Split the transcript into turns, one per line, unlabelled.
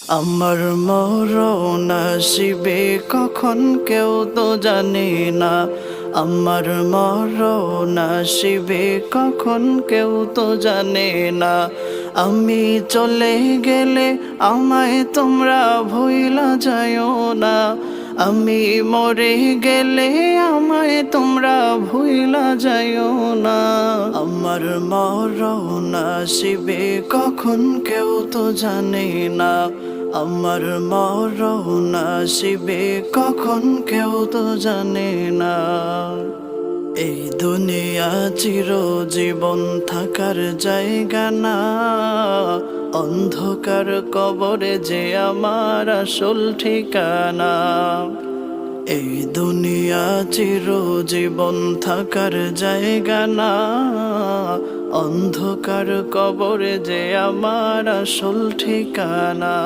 আমার মরণ আসিবে কখন কেউ তো জানে না। আমার মরণ আসিবে কখন কেউ তো জানে না। আমি চলে গেলে আমায় তোমরা ভুইলা যাইও না। আমি মরে গেলে আমায় তোমরা ভুইলা যাইও না। আমার মরণ আসিবে কখন কেউ তো জানে না। আমার মরণ আসিবে কখন কেউ তো জানে না। এই দুনিয়া চিরজীবন থাকার জায়গা না। অন্ধকার কবরে যে আমার আসল ঠিকানা। এই দুনিয়া চিরজীবন থাকার জায়গা না। অন্ধকার কবরে যে আমার আসল ঠিকানা।